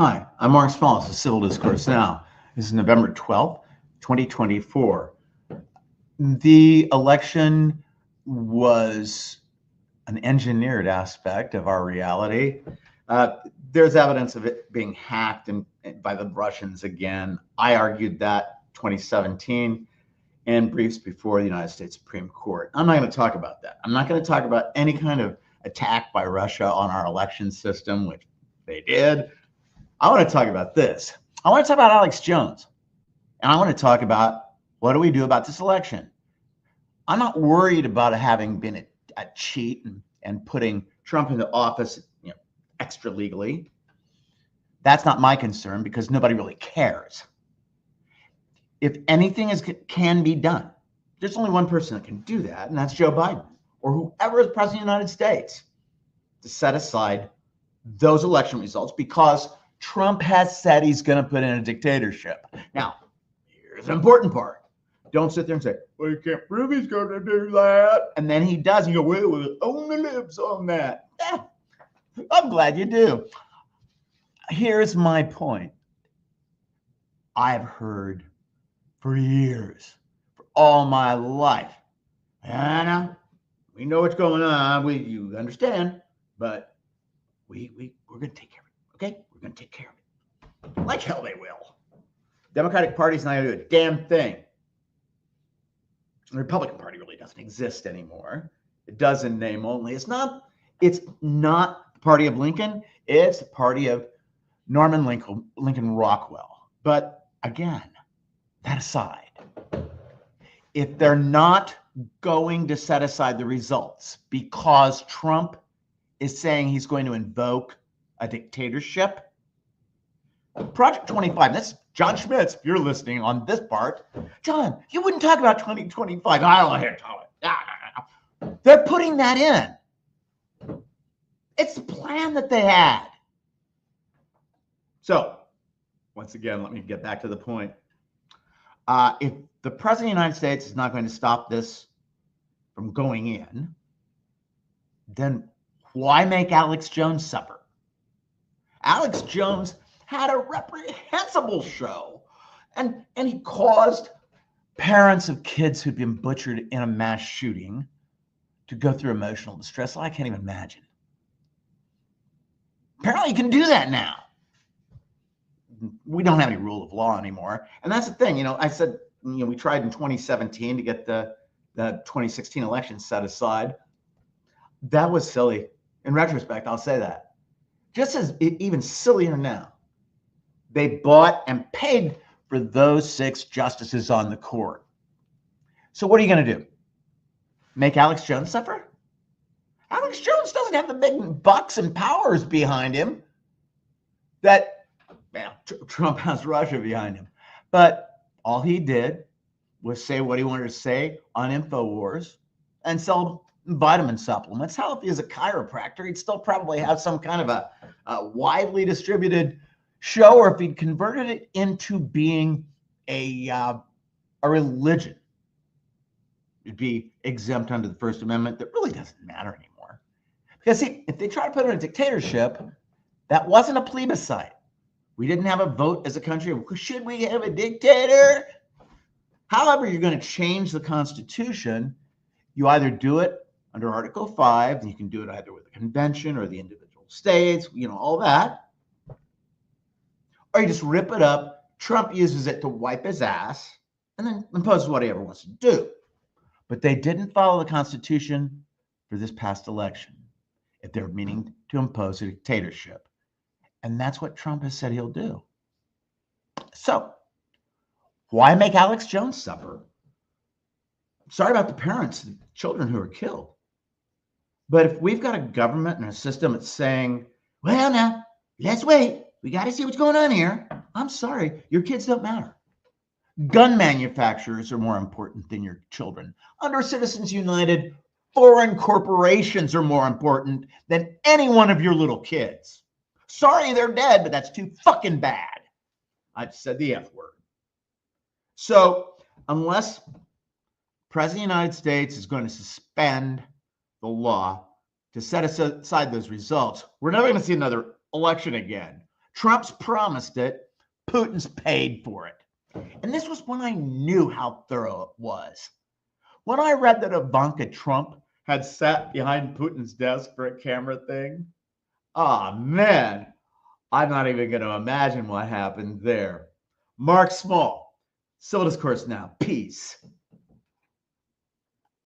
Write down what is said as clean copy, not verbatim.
Hi, I'm Mark Smalls of Civil Discourse Now. This is November 12th, 2024. The election was an engineered aspect of our reality. There's evidence of it being hacked by the Russians again. I argued that 2017 and briefs before the United States Supreme Court. I'm not going to talk about that. I'm not going to talk about any kind of attack by Russia on our election system, which they did. I want to talk about this. I want to talk about Alex Jones. And I want to talk about what do we do about this election. I'm not worried about having been a cheat and putting Trump into office, extra legally. That's not my concern because nobody really cares. If anything can be done, there's only one person that can do that, and that's Joe Biden or whoever is president of the United States, to set aside those election results because Trump has said he's going to put in a dictatorship. Now, here's the important part. Don't sit there and say, well, you can't prove he's going to do that. And then he does. And you go, well, it only lives on that. Yeah, I'm glad you do. Here's my point. I've heard for years, for all my life, Anna, we know what's going on. You understand, but we're going to take care of it. Okay? We're going to take care of it. Like hell they will. Democratic Party's not going to do a damn thing. The Republican Party really doesn't exist anymore. It does in name only. It's not the party of Lincoln. It's the party of Norman Lincoln Rockwell. But again, that aside, if they're not going to set aside the results because Trump is saying he's going to invoke a dictatorship, Project 25, that's John Schmitz, if you're listening on this part. John, you wouldn't talk about 2025. I don't want to hear it. They're putting that in. It's the plan that they had. So, once again, let me get back to the point. If the president of the United States is not going to stop this from going in, then why make Alex Jones suffer? Alex Jones had a reprehensible show, and he caused parents of kids who'd been butchered in a mass shooting to go through emotional distress. I can't even imagine. Apparently you can do that now. We don't have any rule of law anymore. And that's the thing, I said, we tried in 2017 to get the 2016 election set aside. That was silly. In retrospect, I'll say that. Just as even sillier now, they bought and paid for those 6 justices on the court. So what are you going to do? Make Alex Jones suffer? Alex Jones doesn't have the big bucks and powers behind him that Trump has Russia behind him. But all he did was say what he wanted to say on InfoWars and sell vitamin supplements. Hell, if he was a chiropractor, he'd still probably have some kind of a widely distributed show, or if he'd converted it into being a religion, it'd be exempt under the First Amendment. That really doesn't matter anymore. Because see, if they try to put in a dictatorship, that wasn't a plebiscite. We didn't have a vote as a country. Should we have a dictator? However, you're going to change the Constitution. You either do it under Article 5, and you can do it either with the convention or the individual states, all that. Or you just rip it up. Trump uses it to wipe his ass and then imposes what he ever wants to do. But they didn't follow the Constitution for this past election if they're meaning to impose a dictatorship. And that's what Trump has said he'll do. So, why make Alex Jones suffer? Sorry about the parents, the children who are killed. But if we've got a government and a system that's saying, well, now, let's wait. We got to see what's going on here. I'm sorry, your kids don't matter. Gun manufacturers are more important than your children. Under Citizens United, foreign corporations are more important than any one of your little kids. Sorry they're dead, but that's too fucking bad. I've said the F word. So unless President of the United States is going to suspend the law to set aside those results, we're never going to see another election again. Trump's promised it. Putin's paid for it. And this was when I knew how thorough it was. When I read that Ivanka Trump had sat behind Putin's desk for a camera thing, ah, man, I'm not even going to imagine what happened there. Mark Small, Civil Discourse Now. Peace.